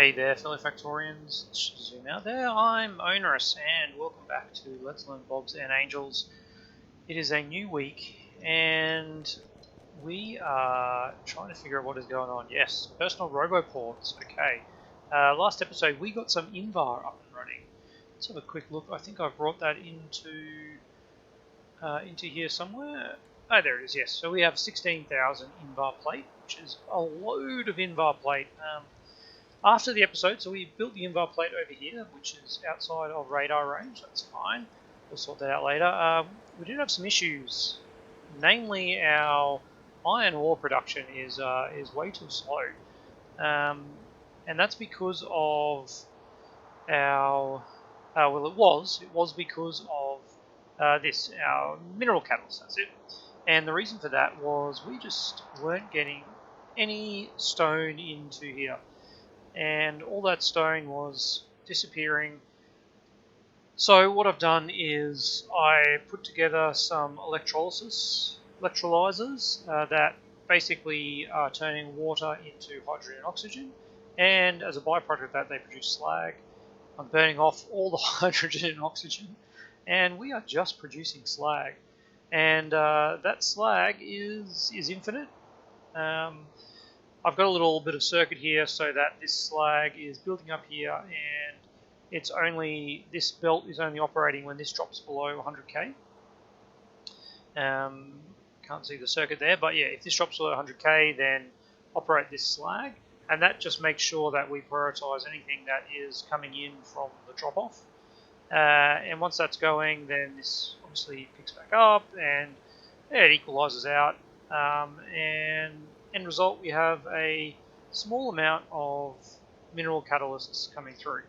Hey there, fellow Factorians. Let's just zoom out there. I'm Onerous, and welcome back to Let's Learn Bobs and Angels. It is a new week, and we are trying to figure out what is going on. Yes, personal roboports. Okay. Last episode, we got some invar up and running. Let's have a quick look. I think I've brought that into here somewhere. Oh, there it is. Yes. So we have 16,000 invar plate, which is a load of invar plate. After the episode, so we built the invar plate over here, which is outside of radar range. That's fine. We'll sort that out later. We did have some issues. Namely, our iron ore production is way too slow, and that's because of our well, it was because of our mineral catalyst. That's it. And the reason for that was we just weren't getting any stone into here. And all that stone was disappearing. So what I've done is I put together some electrolyzers that basically are turning water into hydrogen and oxygen, and as a byproduct of that they produce slag. I'm burning off all the hydrogen and oxygen, and we are just producing slag, and that slag is infinite. I've got a little bit of circuit here so that this slag is building up here, and this belt is only operating when this drops below 100k. Can't see the circuit there, but yeah, if this drops below 100k, then operate this slag, and that just makes sure that we prioritize anything that is coming in from the drop-off. And once that's going, then this obviously picks back up, and yeah, it equalizes out, and end result, we have a small amount of mineral catalysts coming through.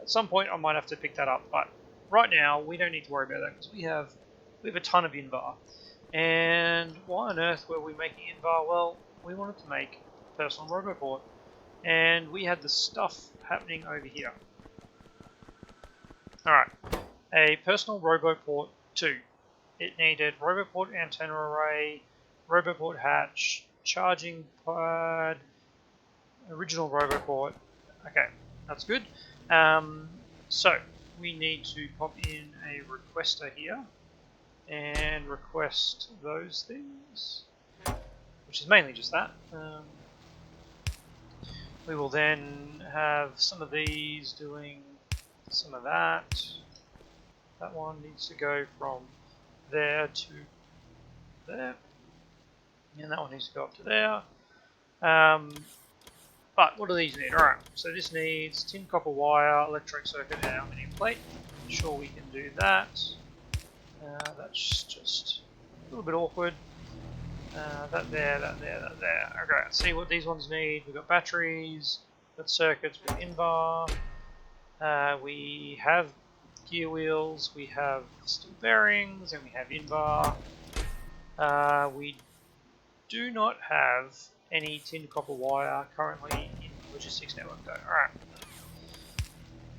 At some point, I might have to pick that up, but right now, we don't need to worry about that because we have a ton of invar. And why on earth were we making invar? Well, we wanted to make a personal roboport, and we had the stuff happening over here. Alright, a personal roboport 2. It needed roboport antenna array, roboport hatch, charging pad, original roboport. Okay, that's good. So we need to pop in a requester here and request those things, which is mainly just that. We will then have some of these doing some of that. That one needs to go from there to there. And that one needs to go up to there. But what do these need? Alright, so this needs tin, copper wire, electric circuit, and aluminium plate. Sure, we can do that. That's just a little bit awkward. That there, that there, that there. Okay, let's see what these ones need. We've got batteries, we've got circuits with invar. We have gear wheels, we have steel bearings, and we have invar. We do not have any tin copper wire currently in the logistics network though.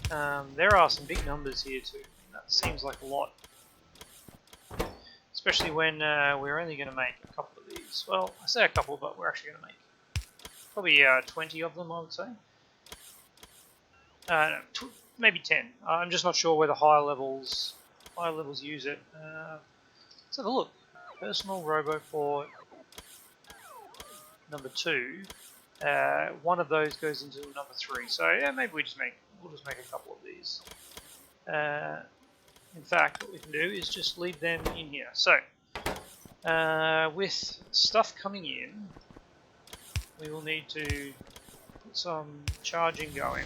Alright. There are some big numbers here too. That seems like a lot. Especially when we're only going to make a couple of these. Well, I say a couple, but we're actually going to make probably 20 of them, I would say. No, maybe 10. I'm just not sure whether higher levels use it. Let's have a look. Personal roboport number 2, one of those goes into number 3. So yeah, maybe we'll just make a couple of these. In fact, what we can do is just leave them in here. So with stuff coming in, we will need to put some charging going,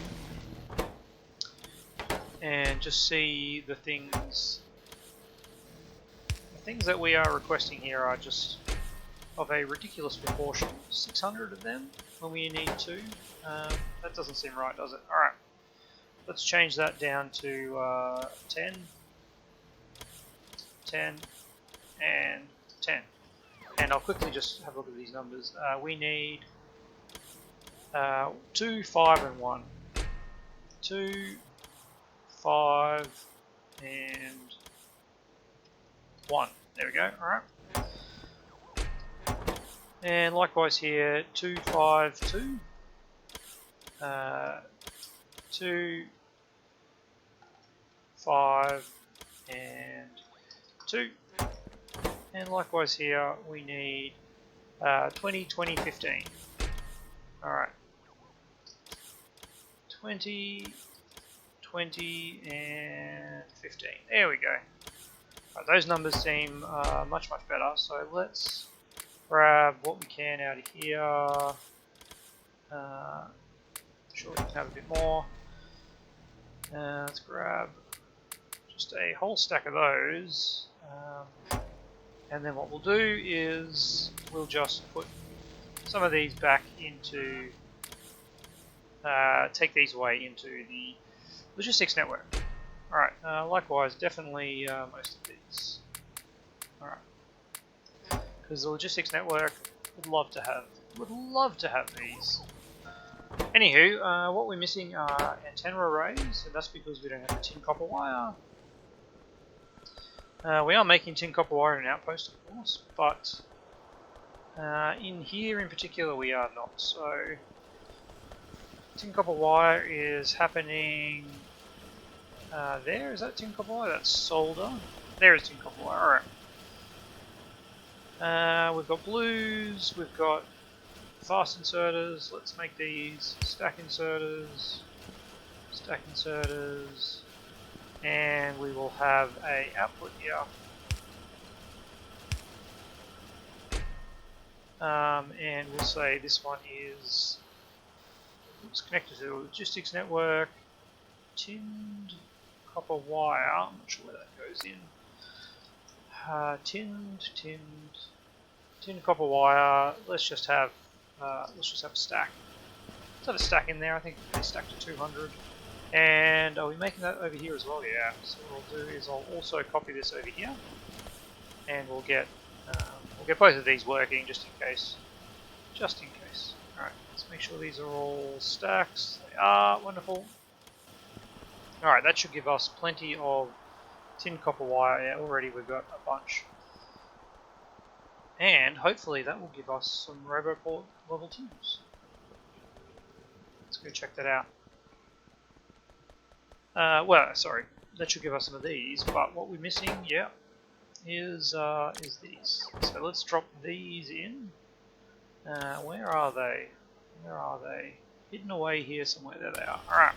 and just see the things. The things that we are requesting here are just of a ridiculous proportion. 600 of them when we need 2. That doesn't seem right, does it? Alright, let's change that down to 10, 10, and 10. And I'll quickly just have a look at these numbers. We need 2, 5, and 1. 2, 5, and 1. There we go, alright. And likewise here, 2, 5, 2. 2, 5, and 2. And likewise here, we need 20, 20, 15. Alright. 20, 20, and 15. There we go. Right, those numbers seem much, much better. So let's grab what we can out of here. Sure, we can have a bit more. Let's grab just a whole stack of those. And then what we'll do is we'll just put some of these back into, take these away into the logistics network. Alright, likewise, definitely most of these. Alright. Because the logistics network would love to have these. Anywho, what we're missing are antenna arrays, and that's because we don't have the tin copper wire. We are making tin copper wire in an outpost, of course, but in here in particular we are not. So tin copper wire is happening there. Is that tin copper wire? That's solder. There is tin copper wire. Alright. We've got blues, we've got fast inserters. Let's make these stack inserters, and we will have a output here. And we'll say this one is connected to the logistics network. Tinned copper wire. I'm not sure where that goes in. Tinned copper wire. Let's just have a stack. Let's have a stack in there. I think they stack to 200. And are we making that over here as well? Yeah. So what I'll do is I'll also copy this over here, and we'll get both of these working just in case. All right. Let's make sure these are all stacks. They are. Wonderful. All right. That should give us plenty of tin copper wire. Yeah, already we've got a bunch. And hopefully that will give us some roboport level 2s. Let's go check that out. Sorry, that should give us some of these, but what we're missing, yeah, is these. So let's drop these in. Where are they? Hidden away here somewhere. There they are. Alright.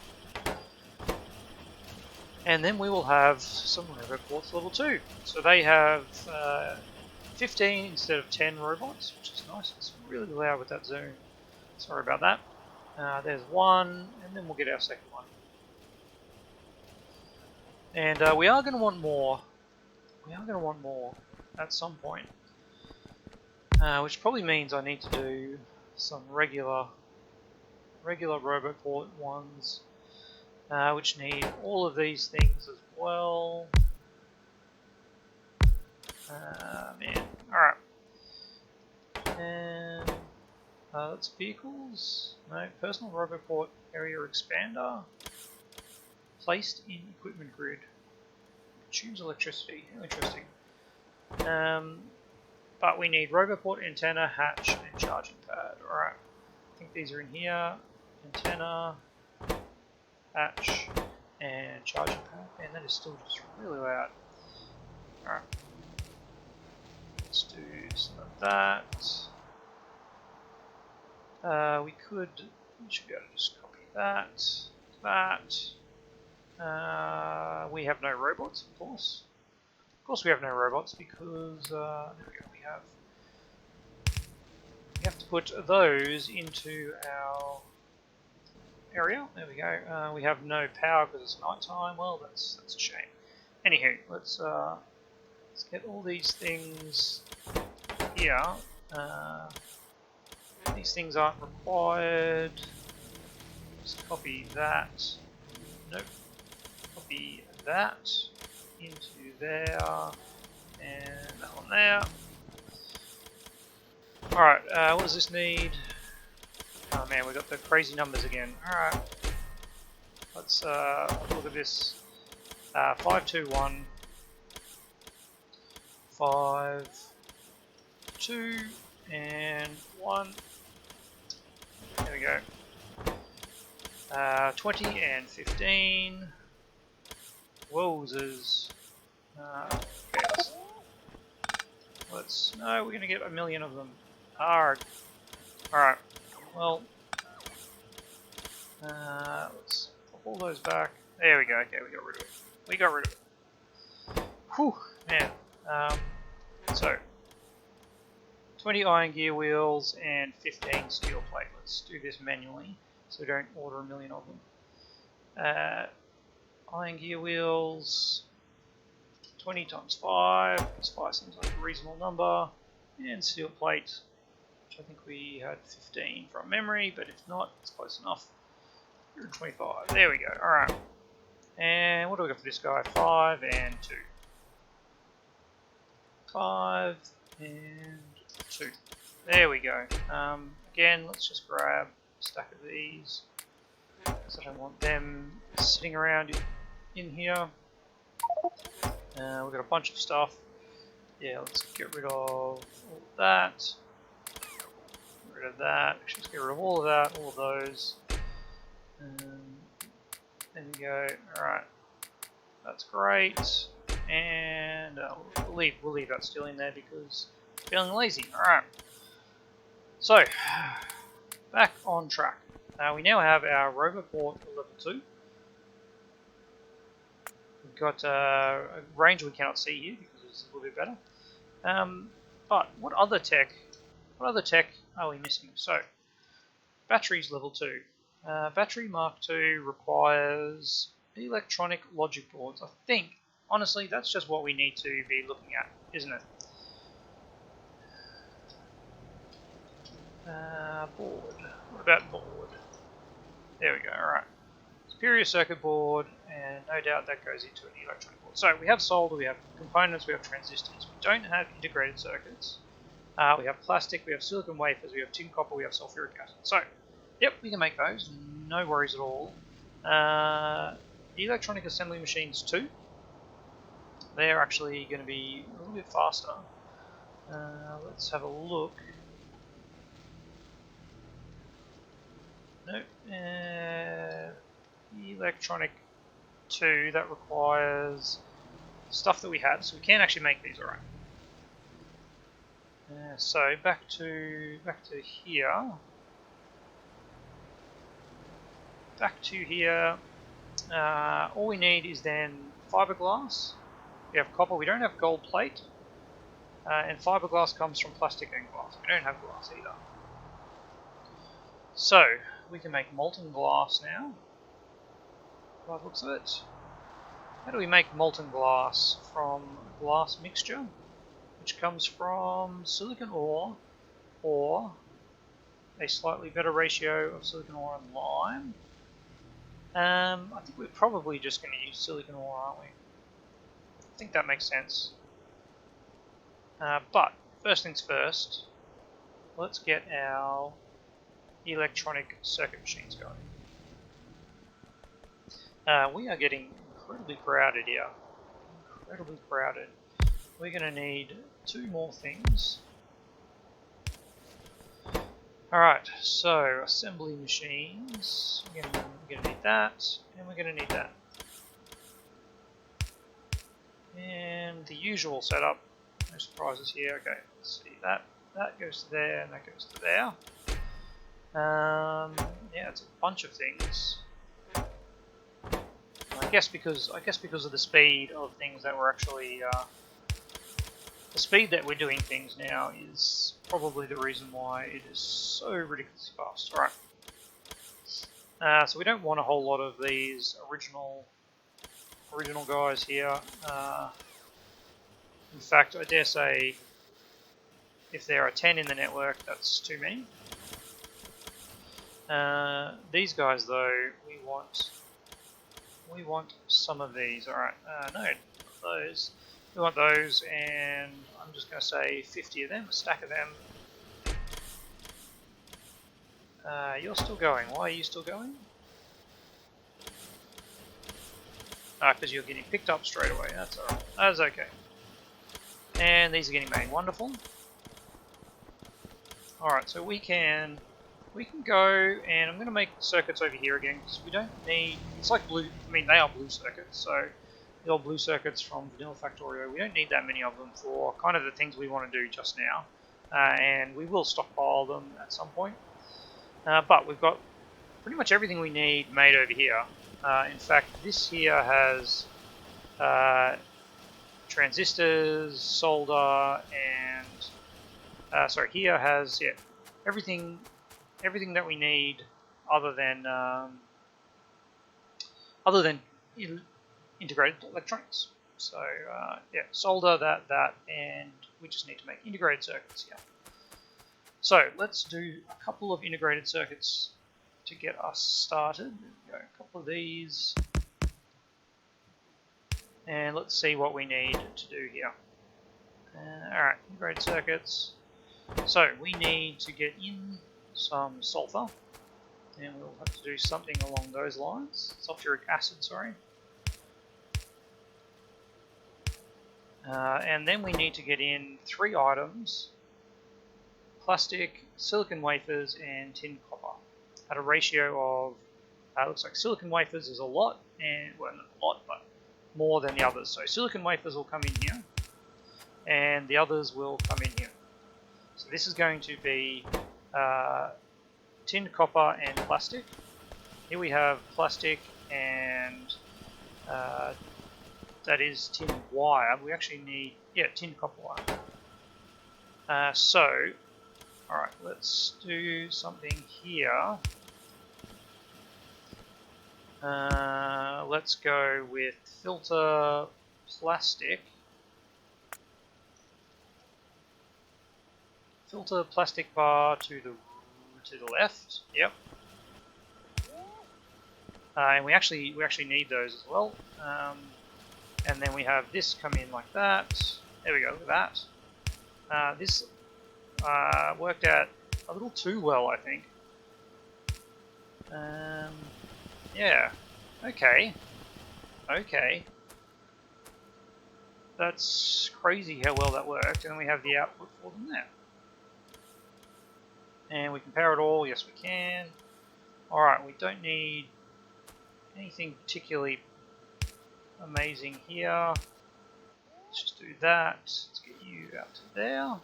And then we will have some roboports level 2. So they have 15 instead of 10 robots, which is nice. It's really loud with that zoom. Sorry about that. There's one, and then we'll get our second one. And we are going to want more. At some point. Which probably means I need to do some regular roboport ones, which need all of these things as well. Man, alright. And that's vehicles. No, personal roboport area expander. Placed in equipment grid. Consumes electricity. How interesting. But we need roboport, antenna, hatch, and charging pad. Alright. I think these are in here. Antenna, hatch, and charging pad. Man, that is still just really loud. Alright. Let's do some of that. We should be able to just copy that. We have no robots, of course. Of course we have no robots because, there we go, we have to put those into our area. There we go. We have no power because it's night time. Well, that's a shame. Anywho, let's get all these things here. These things aren't required. Just copy that. Nope. Copy that into there, and that one there. Alright, what does this need? Oh man, we got the crazy numbers again. Alright, let's look at this. 521, 5, 2, and 1. There we go. 20 and 15. Wowzers. Okay, no, we're going to get a million of them. Arg. Alright, well, let's pop all those back. There we go, okay, we got rid of it. We got rid of it. Whew, man. So, 20 iron gear wheels and 15 steel plate. Let's do this manually, so we don't order a million of them. Iron gear wheels, 20 times 5, because 5 seems like a reasonable number, and steel plate, which I think we had 15 from memory, but if not, it's close enough. 125, there we go, alright. And what do we got for this guy? 5 and 2. 5 and 2. There we go. Again, let's just grab a stack of these, because I don't want them sitting around in here. We've got a bunch of stuff. Yeah, let's get rid of all of that. Get rid of that. Actually, let's get rid of all of that, all of those. There we go. Alright. That's great. And we'll leave that still in there because I'm feeling lazy. Alright. So, back on track. We now have our roboport level 2. We've got a range we cannot see here because it's a little bit better. But what other tech are we missing? So, batteries level 2. Battery Mark II requires electronic logic boards. I think, honestly, that's just what we need to be looking at, isn't it? Board. What about board? There we go, alright. Superior circuit board, and no doubt that goes into an electronic board. So we have solder, we have components, we have transistors. We don't have integrated circuits. We have plastic, we have silicon wafers, we have tin copper, we have sulfuric acid. So, yep, we can make those, no worries at all. Electronic assembly machines too. They're actually going to be a little bit faster. Let's have a look. Nope. Electronic 2, that requires stuff that we have, so we can actually make these, alright. So back to here. Back to here. All we need is then fiberglass. We have copper. We don't have gold plate, and fiberglass comes from plastic and glass. We don't have glass either. So we can make molten glass now. By the looks of it. How do we make molten glass? From glass mixture, which comes from silicon ore, or a slightly better ratio of silicon ore and lime. I think we're probably just going to use silicon ore, aren't we? I think that makes sense. But first things first, let's get our electronic circuit machines going. We are getting incredibly crowded here. Incredibly crowded. We're going to need 2 more things. Alright, so assembly machines. We're going to need that, and we're going to need that. And the usual setup. No surprises here. Okay, let's see that. That goes to there, and that goes to there. Yeah, it's a bunch of things. I guess because of the speed of things that we're actually the speed that we're doing things now is probably the reason why it is so ridiculously fast. Alright. So we don't want a whole lot of these original guys here. In fact, I dare say if there are 10 in the network, that's too many. These guys though, we want some of these. Alright, no, those. We want those, and I'm just going to say 50 of them, a stack of them. You're still going. Why are you still going? Because you're getting picked up straight away. That's alright. That's okay. And these are getting made. Wonderful. Alright, so we can we can go, and I'm going to make circuits over here again, because we don't need, it's like blue, I mean they are blue circuits, so the old blue circuits from Vanilla Factorio, we don't need that many of them for kind of the things we want to do just now, and we will stockpile them at some point, but we've got pretty much everything we need made over here. In fact, this here has transistors, solder, and sorry, here has everything that we need other than integrated electronics. So yeah, solder, that, and we just need to make integrated circuits here. So let's do a couple of integrated circuits to get us started. There we go, a couple of these. And let's see what we need to do here. Alright, integrated circuits. So we need to get in some sulfur, and we'll have to do something along those lines. Sulfuric acid, sorry. And then we need to get in 3 items: plastic, silicon wafers, and tin copper, at a ratio of, looks like silicon wafers is a lot, and well, not a lot, but more than the others. So silicon wafers will come in here, and the others will come in here. So this is going to be tin, copper, and plastic. Here we have plastic, and that is tin wire. We actually need, tin copper wire. So, alright, let's do something here. Let's go with filter plastic. Filter plastic bar to the left. Yep. And we actually need those as well. And then we have this come in like that. There we go. Look at that. This worked out a little too well, I think. Yeah. Okay. Okay. That's crazy how well that worked. And then we have the output for them there. And we can power it all. Yes, we can. Alright, we don't need anything particularly amazing here. Let's just do that. Let's get you out to there.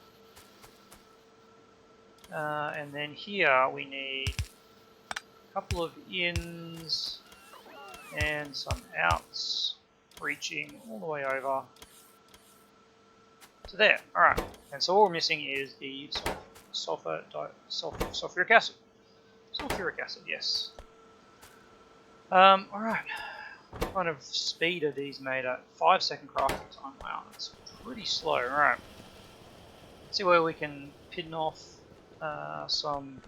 And then here we need a couple of ins and some outs, reaching all the way over to there. Alright, and so all we're missing is the sulfuric acid. Sulfuric acid, yes. Alright. What kind of speed are these made at? 5-second crafting time. Wow, that's pretty slow. Alright. Let's see where we can pin off some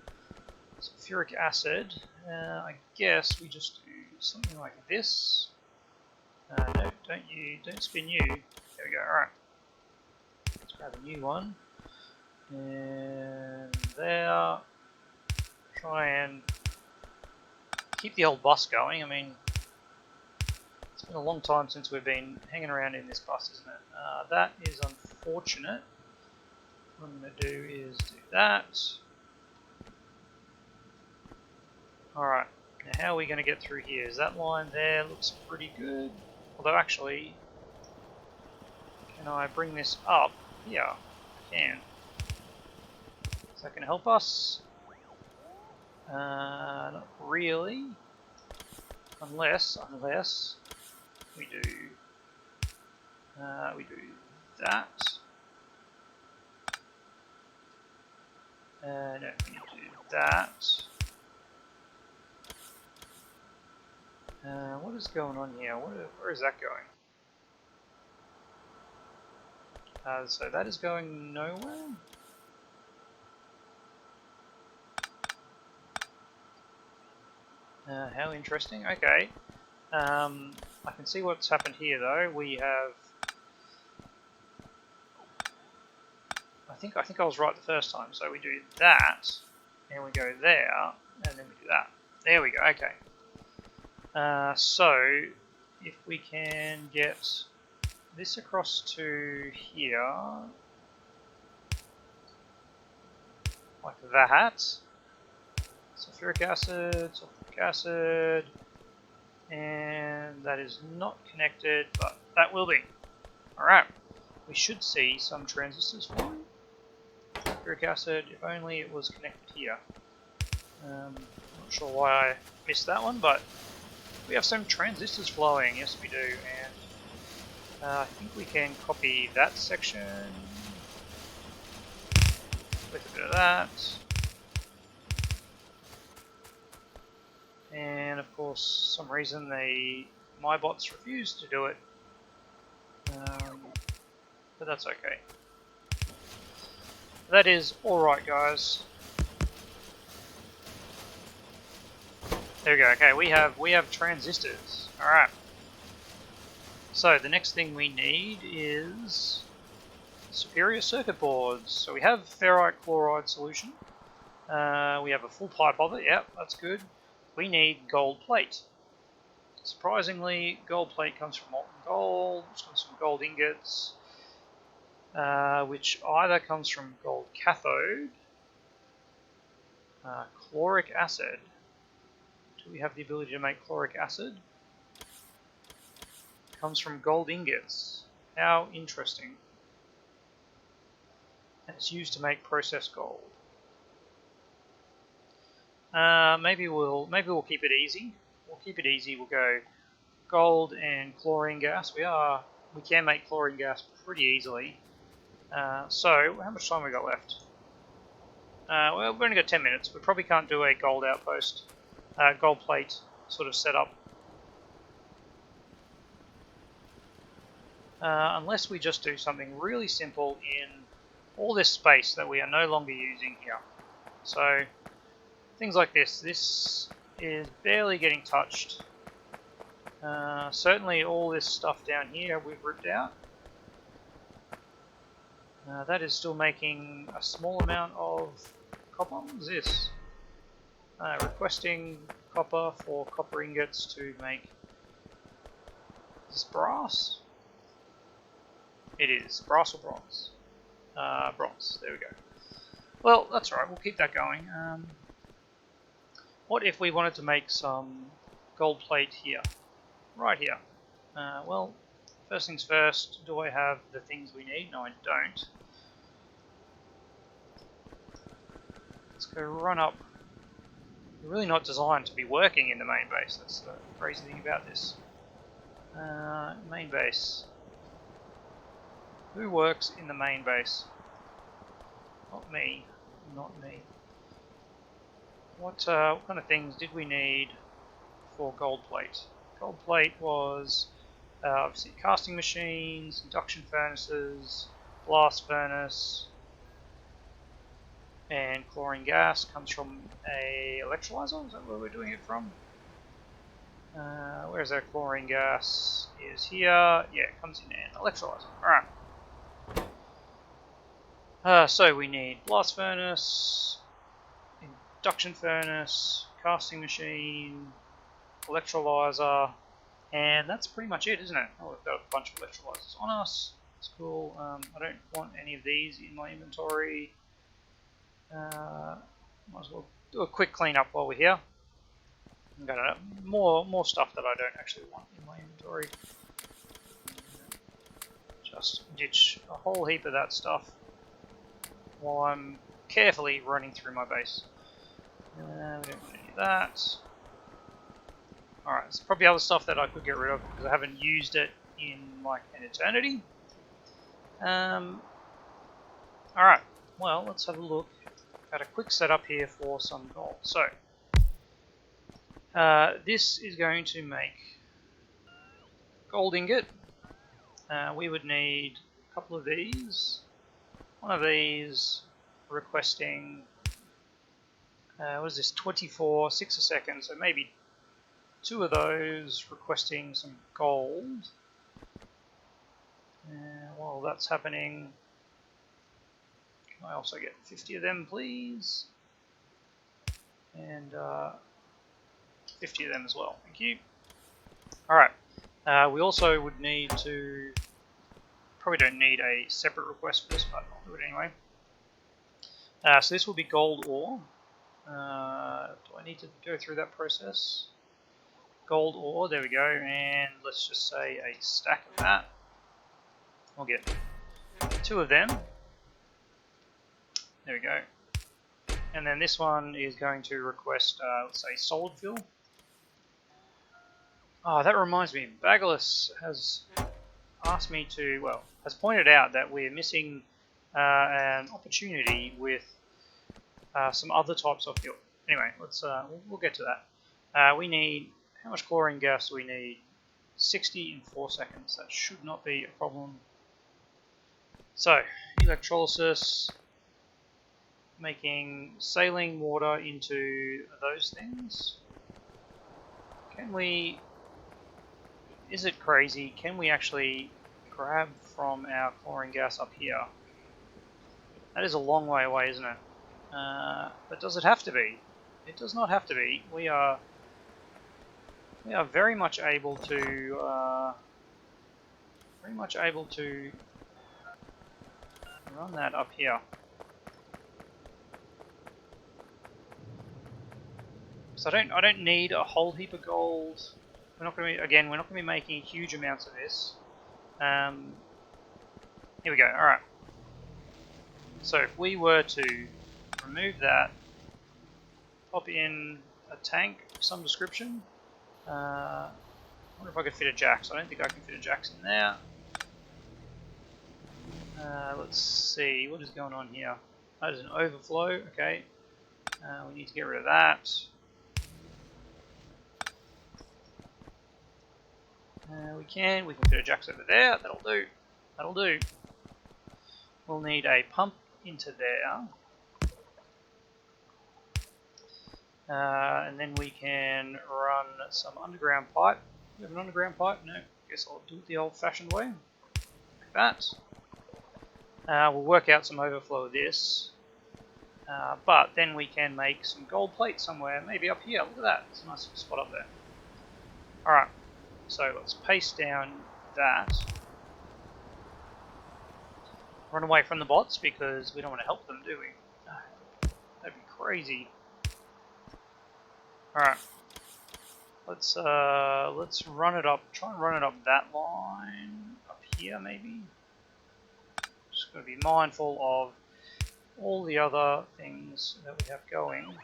sulfuric acid. I guess we just do something like this. No, don't spin you. There we go. Alright. Let's grab a new one. And there. Try and keep the old bus going. I mean, it's been a long time since we've been hanging around in this bus, isn't it? That is unfortunate. What I'm going to do is do that. Alright, now how are we going to get through here? Is that line there looks pretty good? Although actually, can I bring this up? Yeah, I can. Is that going to help us? Not really. Unless we do that. No, we need to do that. What is going on here? Where is that going? So that is going nowhere. How interesting. Okay. I can see what's happened here though. We have. I think I was right the first time. So we do that, and we go there, and then we do that. There we go. Okay. So if we can get this across to here, like that. sulfuric acid, and that is not connected, but that will be. Alright, we should see some transistors flowing. Sulfuric acid, if only it was connected here. Not sure why I missed that one, but we have some transistors flowing, yes we do, and I think we can copy that section, click a bit of that, and of course, some reason my bots refuse to do it, but that's okay. That is alright, guys. There we go. Okay, we have transistors. Alright. So the next thing we need is superior circuit boards. So we have ferrite chloride solution. We have a full pipe of it. Yep, that's good. We need gold plate. Surprisingly, gold plate comes from molten gold, which comes from gold ingots, which either comes from gold cathode, chloric acid. Do we have the ability to make chloric acid? Comes from gold ingots. How interesting. And it's used to make processed gold. Maybe we'll keep it easy. We'll keep it easy. We'll go gold and chlorine gas. We can make chlorine gas pretty easily. So how much time have we got left? Well, we've only got 10 minutes. We probably can't do a gold outpost, gold plate sort of setup. Unless we just do something really simple in all this space that we are no longer using here. So things like this. This is barely getting touched. Certainly all this stuff down here we've ripped out. That is still making a small amount of copper. What is this? Requesting copper for copper ingots to make... Is this brass? It is. Brass or bronze? Bronze. There we go. Well, that's alright. We'll keep that going. What if we wanted to make some gold plate here? Right here. Well, first things first, do I have the things we need? No, I don't. Let's go run up. We're really not designed to be working in the main base. That's the crazy thing about this. Main base. Who works in the main base? Not me. Not me. What kind of things did we need for gold plate? Gold plate was obviously casting machines, induction furnaces, blast furnace, and chlorine gas comes from a electrolyzer. Is that where we're doing it from? Where's our chlorine gas? Is here. Yeah, it comes in an electrolyzer. Alright. So we need blast furnace, induction furnace, casting machine, electrolyzer, and that's pretty much it, isn't it? Oh, we've got a bunch of electrolyzers on us. That's cool. I don't want any of these in my inventory. Might as well do a quick cleanup while we're here. I've got more stuff that I don't actually want in my inventory. Just ditch a whole heap of that stuff while I'm carefully running through my base. We don't want any of that. Alright, there's probably other stuff that I could get rid of because I haven't used it in like an eternity. Alright, well, let's have a look at a quick setup here for some gold. So, this is going to make gold ingot. We would need a couple of these. One of these requesting, what is this, 24, 6 a second, so maybe 2 of those requesting some gold. While that's happening, can I also get 50 of them, please? And 50 of them as well, thank you. Alright, we also would need to, probably don't need a separate request for this, but I'll do it anyway. So this will be gold ore. Do I need to go through that process? Gold ore, there we go, and let's just say a stack of that. We'll get 2 of them. There we go. And then this one is going to request, let's say, solid fuel. Oh, that reminds me, Bagalus has asked me to, well, has pointed out that we're missing an opportunity with some other types of fuel. Anyway, we'll get to that. We need, how much chlorine gas do we need? 60 in 4 seconds. That should not be a problem. So, electrolysis, making saline water into those things. Can we, is it crazy, can we actually grab from our chlorine gas up here? That is a long way away, isn't it? But does it have to be? It does not have to be. We are very much able to run that up here. So I don't need a whole heap of gold. We're not going to be making huge amounts of this. Here we go. All right. So if we were to remove that, pop in a tank of some description. I wonder if I could fit a Jax. I don't think I can fit a Jax in there. Let's see, what is going on here? That is an overflow, okay. We need to get rid of that. We can fit a Jax over there, that'll do. We'll need a pump into there. And then we can run some underground pipe. Do we have an underground pipe? No, I guess I'll do it the old-fashioned way. Like that. We'll work out some overflow of this. But then we can make some gold plate somewhere, maybe up here. Look at that, it's a nice spot up there. Alright, so let's paste down that. Run away from the bots because we don't want to help them, do we? That'd be crazy. Alright. Let's run it up, try and run it up that line, up here maybe. Just got to be mindful of all the other things that we have going.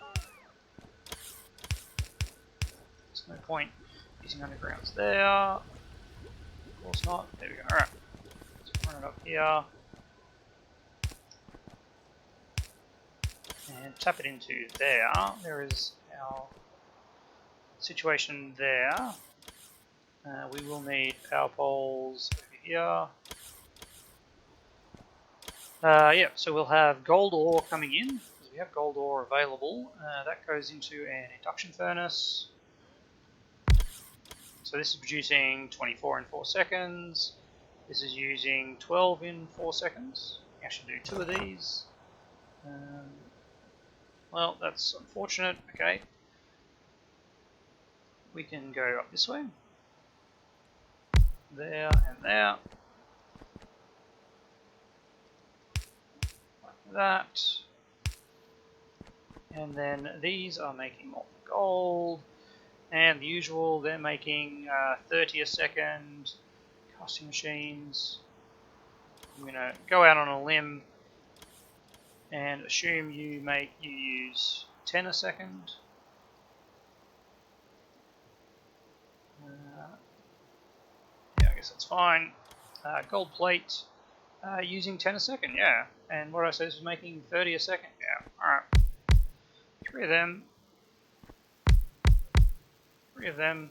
There's no point using undergrounds there. Of course not. There we go. Alright. Let's run it up here. And tap it into there. There is our situation there. We will need power poles over here. Yeah, so we'll have gold ore coming in, because we have gold ore available. That goes into an induction furnace. So this is producing 24 in 4 seconds. This is using 12 in 4 seconds. We actually do 2 of these. Well, that's unfortunate. Okay. We can go up this way. There and there. Like that. And then these are making molten gold. And the usual, they're making 30 a second. Casting machines. I'm going to go out on a limb and assume you use 10 a second. Yeah, I guess that's fine. Gold plate using 10 a second, yeah. And what I said was making 30 a second, yeah. Alright. 3 of them. 3 of them.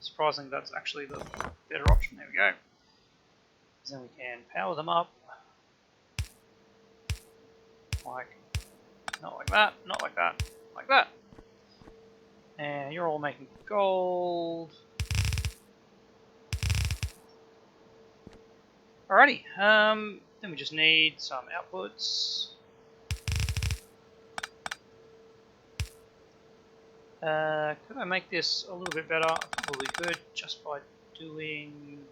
Surprisingly, that's actually the better option. There we go. Then we can power them up. Like, not like that, not like that, like that. And you're all making gold. Alrighty, then we just need some outputs. Could I make this a little bit better? I probably could, just by doing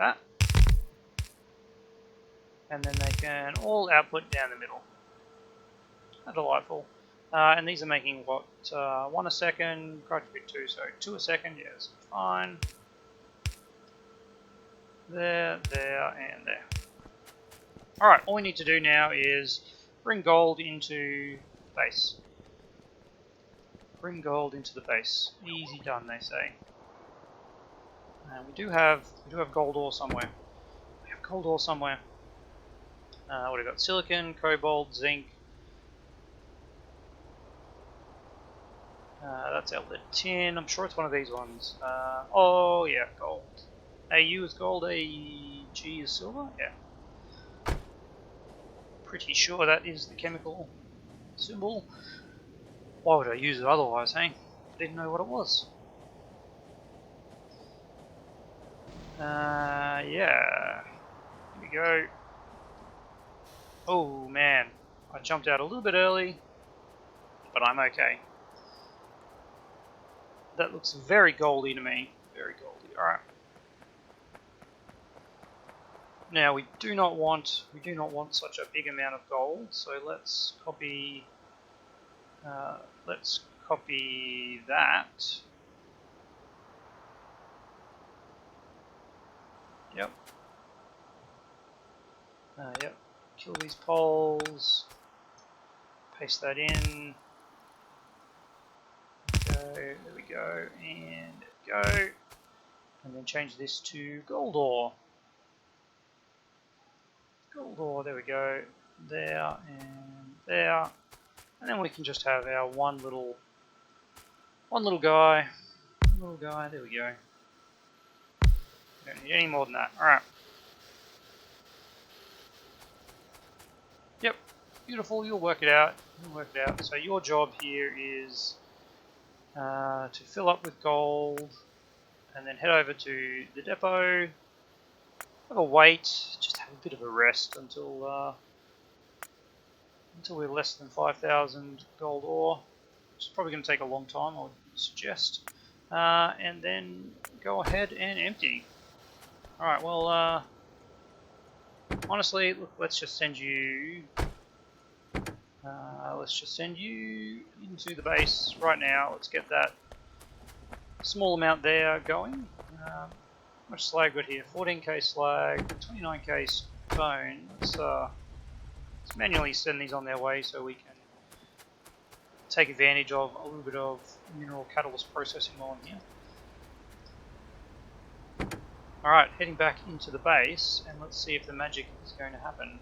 that. And then they can all output down the middle. Delightful. And these are making what, 1 a second, quite a bit 2, so 2 a second, yes, fine. There, there, and there. Alright, all we need to do now is bring gold into base. Bring gold into the base. Easy done, they say. We do have gold ore somewhere. We have gold ore somewhere. What have we got? Silicon, cobalt, zinc. That's outlet tin. I'm sure it's one of these ones. Oh yeah, gold. AU is gold. AG is silver. Yeah. Pretty sure that is the chemical symbol. Why would I use it otherwise, hey? Didn't know what it was. Yeah. Here we go. Oh man, I jumped out a little bit early, but I'm okay. That looks very goldy to me. Very goldy. Alright. Now we do not want such a big amount of gold, so let's copy that. Yep. Yep. Kill these poles. Paste that in. There we go, and there we go. And then change this to gold ore. Gold ore, there we go. There and there. And then we can just have our one little guy. There we go. Don't need any more than that. Alright. Yep. Beautiful, you'll work it out. So your job here is to fill up with gold and then head over to the depot. Have a wait, just have a bit of a rest until we're less than 5,000 gold ore, which is probably going to take a long time, I would suggest. And then go ahead and empty. Alright, well, honestly, look, let's just send you into the base right now. Let's get that small amount there going. How much slag got here? 14k slag, 29k stone. Let's manually send these on their way so we can take advantage of a little bit of mineral catalyst processing on here. Alright, heading back into the base, and let's see if the magic is going to happen.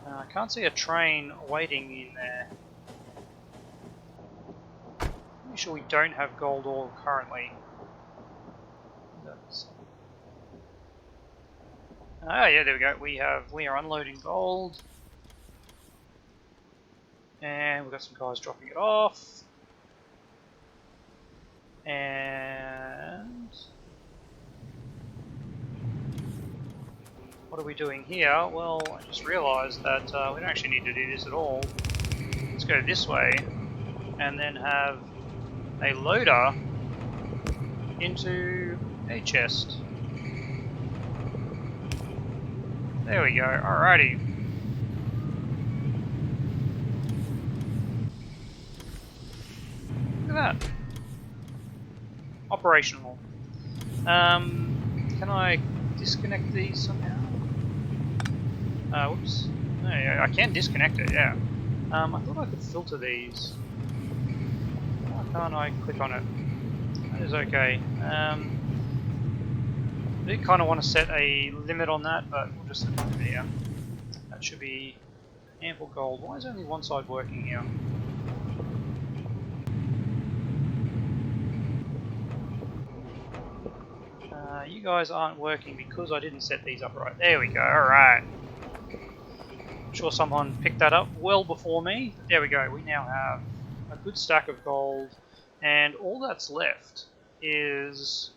I can't see a train waiting in there. Pretty sure we don't have gold ore currently. Yeah, there we go. We are unloading gold, and we've got some guys dropping it off. And what are we doing here? Well, I just realised that we don't actually need to do this at all. Let's go this way, and then have a loader into a chest. There we go, alrighty. Look at that. Operational. Can I disconnect these somehow? Whoops. No, I can disconnect it, yeah. I thought I could filter these. Why can't I click on it? That is okay. I do kind of want to set a limit on that, but we'll just set it here. That should be ample gold. Why is only one side working here? You guys aren't working because I didn't set these up right. There we go, alright. I'm sure someone picked that up well before me. There we go, we now have a good stack of gold, and all that's left is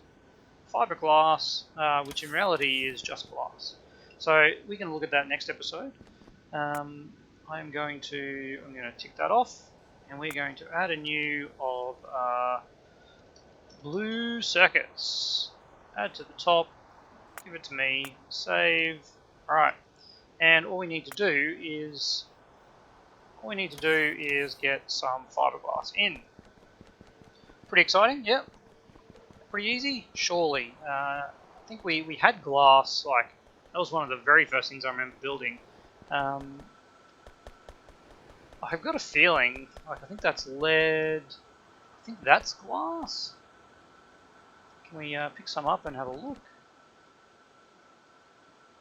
fiberglass, which in reality is just glass. So we can look at that next episode. I'm going to tick that off, and we're going to add a new of blue circuits. Add to the top, give it to me, save. Alright, and all we need to do is get some fiberglass in. Pretty exciting, yep. Pretty easy, surely. I think we had glass, like, that was one of the very first things I remember building. I've got a feeling, like, I think that's lead, I think that's glass. Can we pick some up and have a look?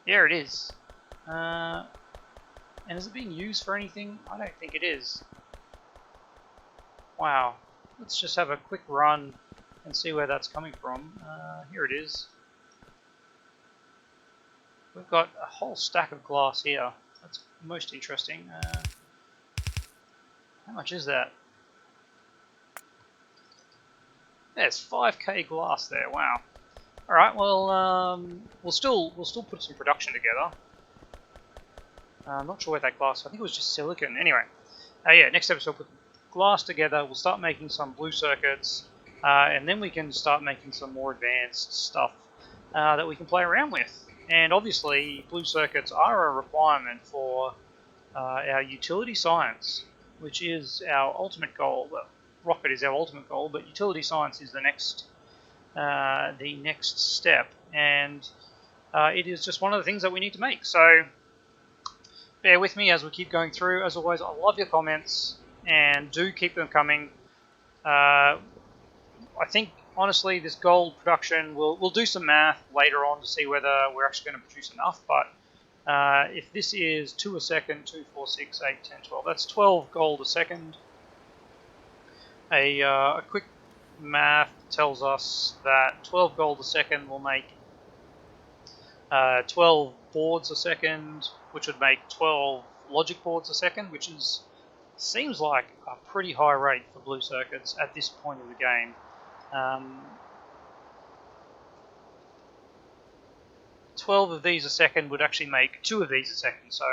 Yeah, it is. And is it being used for anything? I don't think it is. Wow. Let's just have a quick run and see where that's coming from. Here it is. We've got a whole stack of glass here. That's most interesting. How much is that? There's 5k glass there. Wow. All right. Well, we'll still put some production together. I'm not sure where that glass. I think it was just silicon. Anyway. Yeah. Next episode, we'll put glass together. We'll start making some blue circuits, and then we can start making some more advanced stuff that we can play around with. And obviously, blue circuits are a requirement for our utility science, which is our ultimate goal. Well, rocket is our ultimate goal, but utility science is the next step, and it is just one of the things that we need to make. So bear with me as we keep going through. As always, I love your comments, and do keep them coming. I think, honestly, this gold production, we'll do some math later on to see whether we're actually going to produce enough, but if this is 2 a second, 2, 4, 6, 8, 10, 12, that's 12 gold a second. A quick math tells us that 12 gold a second will make 12 boards a second, which would make 12 logic boards a second, which seems like a pretty high rate for blue circuits at this point of the game. 12 of these a second would actually make 2 of these a second, so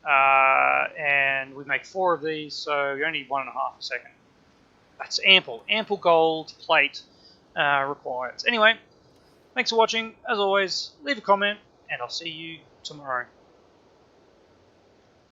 and we make 4 of these, so you only need 1.5 a second. That's ample gold plate required. Anyway, thanks for watching. As always, leave a comment, and I'll see you tomorrow.